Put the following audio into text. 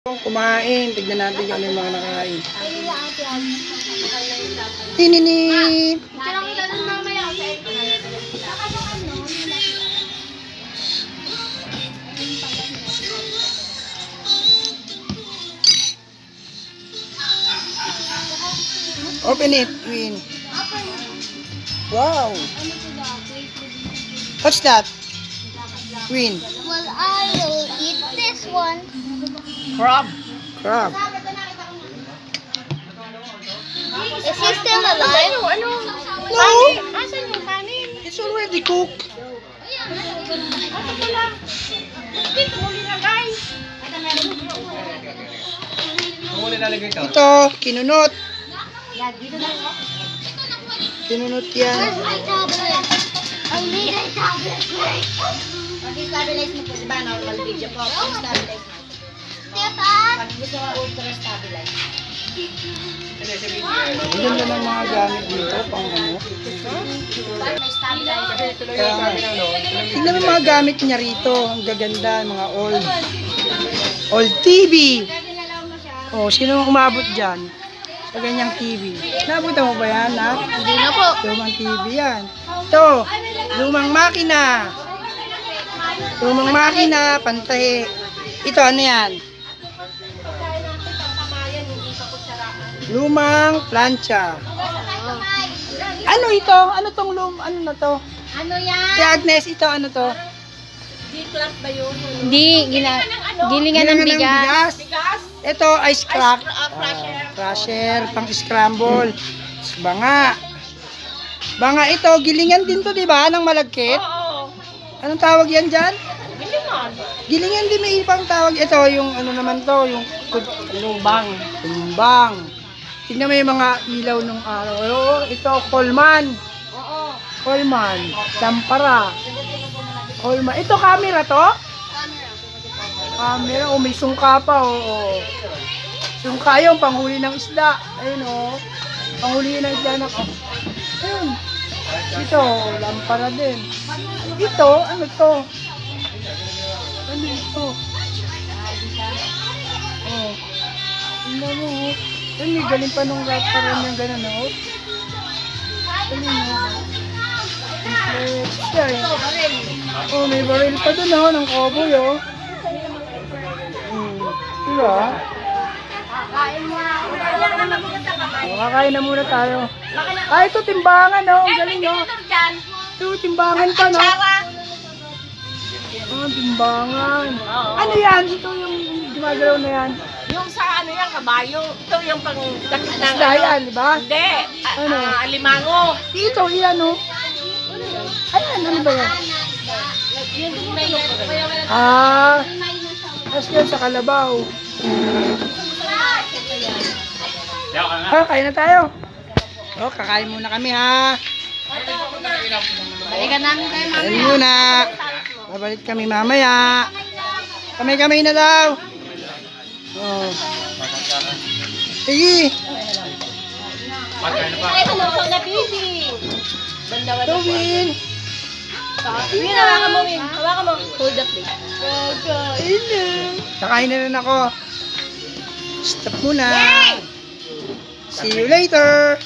Kumain. Tignan natin kung ano yung mga nakain. Tininit! Open it, Queen. Wow! What's that? Queen. Well, I will eat this one. Crab. Crab. Is he still alive? No! Asan yung kanin? It's already cooked. Ito, kinunot. Kinunot yan. Where's my tablet? I need a tablet. Mag-stabilize mo po, diba? Normal video po. Mag-stabilize mo. Stefan? Pag gusto ka ultra-stabilize. Ang ganda ng mga gamit dito, pang ano. May stabilizer. Tignan mo yung mga gamit niya rito. Ang gaganda, mga old. Old TV. Oh, sino umabot dyan? Sa ganyang TV. Nabutan mo ba yan, ha? Hindi na po. Lumang TV yan. Ito, lumang makina. Lumang makina, pantahi. Ito, ano yan? Lumang plancha. Ano ito? Ano tong ano na to? Ano yan? Kaya Agnes, ito ano to? G-clamp ba yun? Hindi, gilingan ng bigas. Ito, ice crack. Crusher. Crusher, pang scramble. Banga. Banga ito, gilingan din to, di ba? Ng malagkit. Oo. Anong tawag yan dyan? Gilingan. Gilingan din may ibang tawag. Ito, yung ano naman to, yung lumbang. Lumbang. Tingnan mo yung mga ilaw nung araw. Oo, ito, Coleman. Oo. Coleman. Lampara. Coleman. Ito, camera to? Camera. Oh, may sungka pa. Oo. Sungka yung panghuli ng isda. Ayun, oh. Panghuli ng isda na. Oh. Ayun. Ito, lampara din. Ito, ano to? Ano ito? Oh. Tingnan mo, oh. Ay, may galing pa nung restaurant yung gano'n, oh. Ano mo? Oh, may baril pa dun, oh, ng cowboy, oh. Diba? Kakain na muna tayo. Ah, ito timbangan, oh. Ang galing, oh. Ito, timbangan pa, no? Ah, timbangan. Ano yan? Ito yung gumagalaw na yan. Yung sa ano yan, kabayo. Ito yung pang dakit ng Isda yan, di ba? Hindi. Ano? Alimango. Dito, yan, oh. Ayan, ano ba yan? Ah, tapos yan sa kalabaw. Ah, kain na tayo. Oh, kakain muna kami, ha. Balikan namin kayo, Kain muna. Babalik kami mamaya. Kamay-kamay na daw. Oh. Sige. Ay, tumusok na baby. Bandawan na po. Tawin. Win, hawakan mo, Win. Hawakan mo. Hold up, baby. Kakain na. Kakain na rin ako. Stop muna. See you later.